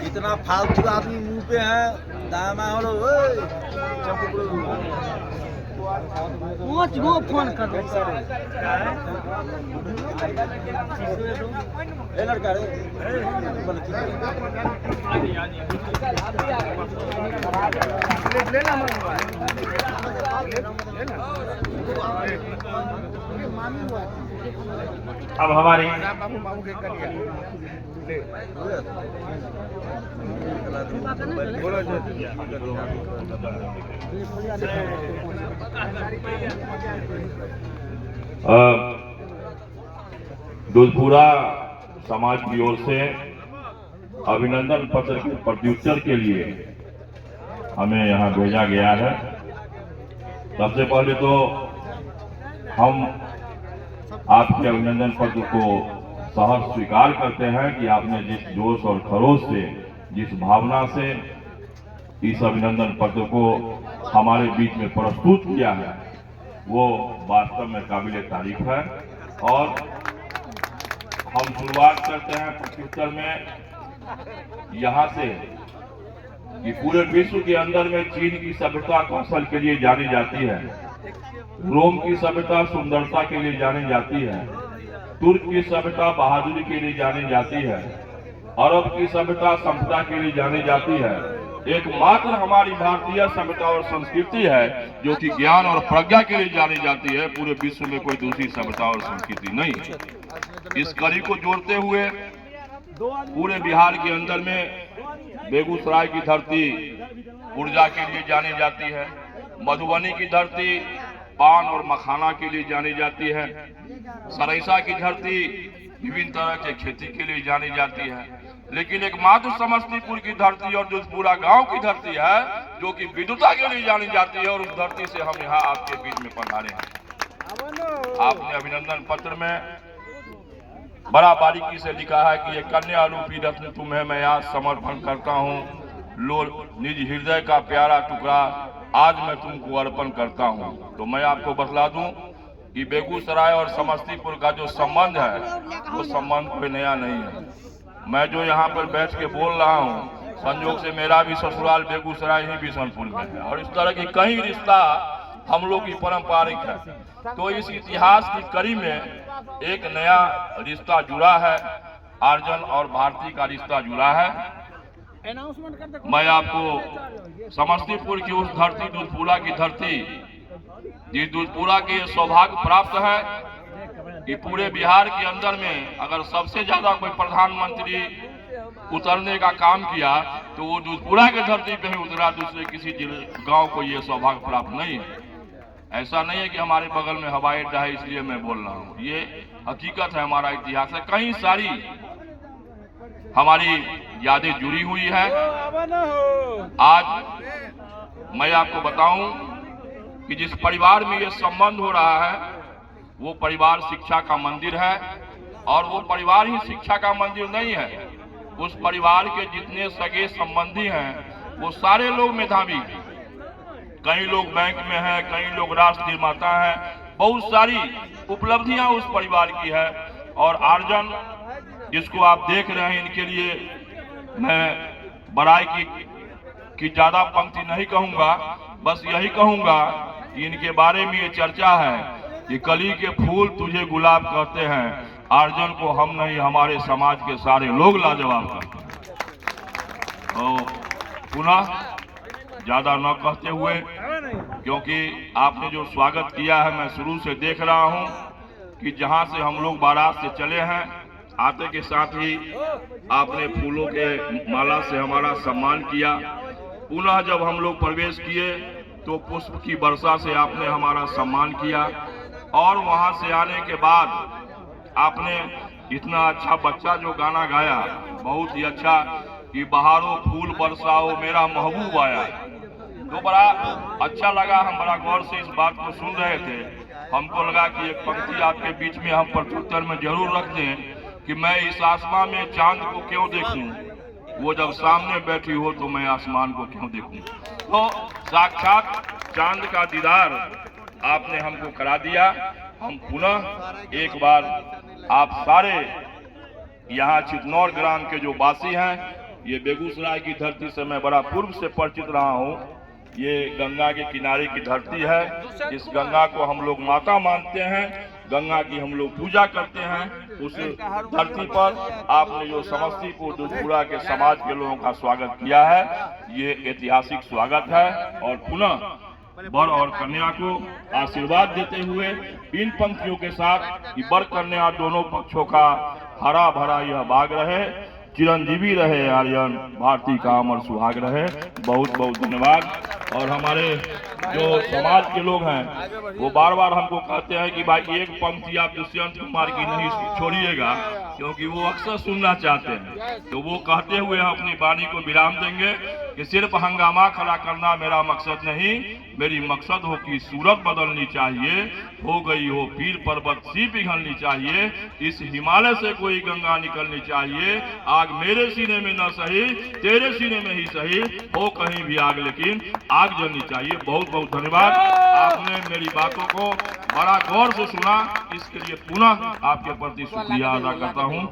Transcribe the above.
इतना फालतू आदमी मुंह पे है दामा हो वो फोन कर लड़का रे अब हमारी दुधपुरा समाज की ओर से अभिनंदन पत्र के प्रत्युत्तर के लिए हमें यहाँ भेजा गया है। सबसे पहले तो हम आपके अभिनंदन पत्र को सहर्ष स्वीकार करते हैं कि आपने जिस जोश और खरोश से, जिस भावना से इस अभिनंदन पत्र को हमारे बीच में प्रस्तुत किया है, वो वास्तव में काबिल तारीफ है। और हम शुरुआत करते हैं प्रत्युत्तर में यहाँ से कि पूरे विश्व के अंदर में चीन की सभ्यता कौशल के लिए जानी जाती है, रोम की सभ्यता सुंदरता के लिए जानी जाती है, तुर्क की सभ्यता बहादुरी के लिए जानी जाती है, अरब की सभ्यता समता के लिए जानी जाती है। एकमात्र हमारी भारतीय सभ्यता और संस्कृति है जो कि ज्ञान और प्रज्ञा के लिए जानी जाती है। पूरे विश्व में कोई दूसरी सभ्यता और संस्कृति नहीं है। इस कड़ी को जोड़ते हुए पूरे बिहार के अंदर में बेगूसराय की धरती ऊर्जा के लिए जानी जाती है, मधुबनी की धरती पान और मखाना के लिए जानी जाती है, सरैसा की धरती विभिन्न तरह के खेती के लिए जानी जाती है, लेकिन एकमात्र समस्तीपुर की धरती और दुधपुरा गांव की धरती है जो कि विद्युता के लिए जानी जाती है। और उस धरती से हम यहाँ आपके बीच में पधारे हैं। आपने अभिनंदन पत्र में बड़ा बारीकी से लिखा है कि ये कन्या रूपी रत्न तुम्हें मैं आज समर्पण करता हूँ, लो निज हृदय का प्यारा टुकड़ा आज मैं तुमको अर्पण करता हूँ। तो मैं आपको बतला दूं कि बेगूसराय और समस्तीपुर का जो संबंध है वो संबंध कोई नया नहीं है। मैं जो यहाँ पर बैठ के बोल रहा हूँ, संयोग से मेरा भी ससुराल बेगूसराय ही बिशनपुर में है और इस तरह की कई रिश्ता हम लोग की पारंपरिक है। तो इस इतिहास की कड़ी में एक नया रिश्ता जुड़ा है, आर्जन और भारती का रिश्ता जुड़ा है। मैं आपको समस्तीपुर की उस धरती दुधपुरा की धरती, जिस दुधपुरा के सौभाग्य प्राप्त है कि पूरे बिहार के अंदर में अगर सबसे ज्यादा कोई प्रधानमंत्री उतरने का काम किया तो वो दुधपुरा के धरती पे ही उतरा, दूसरे किसी गांव को ये सौभाग्य प्राप्त नहीं है। ऐसा नहीं है कि हमारे बगल में हवाई अड्डा है इसलिए मैं बोल रहा हूँ, ये हकीकत है, हमारा इतिहास है। कई सारी हमारी यादें जुड़ी हुई है। आज मैं आपको बताऊं कि जिस परिवार में ये संबंध हो रहा है वो परिवार शिक्षा का मंदिर है और वो परिवार ही शिक्षा का मंदिर नहीं है। उस परिवार के जितने सगे संबंधी हैं वो सारे लोग मेधावी हैं। कई लोग बैंक में हैं, कई लोग राष्ट्र निर्माता हैं, बहुत सारी उपलब्धियां उस परिवार की है। और आर्जन जिसको आप देख रहे हैं, इनके लिए मैं बड़ाई की ज्यादा पंक्ति नहीं कहूंगा, बस यही कहूंगा कि इनके बारे में ये चर्चा है कि कली के फूल तुझे गुलाब कहते हैं, आर्जन को हम नहीं हमारे समाज के सारे लोग लाजवाब कहते हैं। तो पुनः ज्यादा न कहते हुए, क्योंकि आपने जो स्वागत किया है मैं शुरू से देख रहा हूं कि जहां से हम लोग बारात से चले हैं, आते के साथ ही आपने फूलों के माला से हमारा सम्मान किया। पुनः जब हम लोग प्रवेश किए तो पुष्प की वर्षा से आपने हमारा सम्मान किया और वहां से आने के बाद आपने इतना अच्छा बच्चा जो गाना गाया, बहुत ही अच्छा, कि बहारों फूल बरसाओ मेरा महबूब आया, तो बड़ा अच्छा लगा। हम बड़ा गौर से इस बात को सुन रहे थे। हमको लगा कि एक पंक्ति आपके बीच में हम प्रत्युत्तर में जरूर रख दें कि मैं इस आसमान में चांद को क्यों देखूं, वो जब सामने बैठी हो तो मैं आसमान को क्यों देखूं। तो साक्षात चांद का दीदार आपने हमको करा दिया। हम पुनः एक बार आप सारे यहाँ चितनौर ग्राम के जो वासी हैं, ये बेगूसराय की धरती से मैं बड़ा पूर्व से परिचित रहा हूँ। ये गंगा के किनारे की धरती है। इस गंगा को हम लोग माता मानते हैं, गंगा की हम लोग पूजा करते हैं। उस धरती पर आपने जो समस्तीपुर दुधपुरा के समाज के लोगों का स्वागत किया है, ये ऐतिहासिक स्वागत है। और पुनः वर और कन्या को आशीर्वाद देते हुए इन पंक्तियों के साथ कि वर कन्या दोनों पक्षों का हरा भरा यह बाग रहे, चिरंजीवी रहे आर्यन, भारती का अमर सुहाग रहे। बहुत बहुत धन्यवाद। और हमारे जो समाज के लोग हैं वो बार बार हमको कहते हैं कि भाई एक पंक्ति आप दुष्यंत कुमार की नहीं छोड़िएगा, क्योंकि वो अक्सर सुनना चाहते हैं। तो वो कहते हुए हम अपनी वाणी को विराम देंगे कि सिर्फ हंगामा खड़ा करना मेरा मकसद नहीं, मेरी मकसद हो कि सूरत बदलनी चाहिए, हो गई हो पीर पर्वत सी पिघलनी चाहिए, इस हिमालय से कोई गंगा निकलनी चाहिए। आग मेरे सीने में न सही, तेरे सीने में ही सही, हो कहीं भी आग लेकिन आग जलनी चाहिए। बहुत बहुत धन्यवाद। आपने मेरी बातों को बड़ा गौर से सुना, इसके लिए पुनः आपके प्रति शुक्रिया अदा करता हूँ।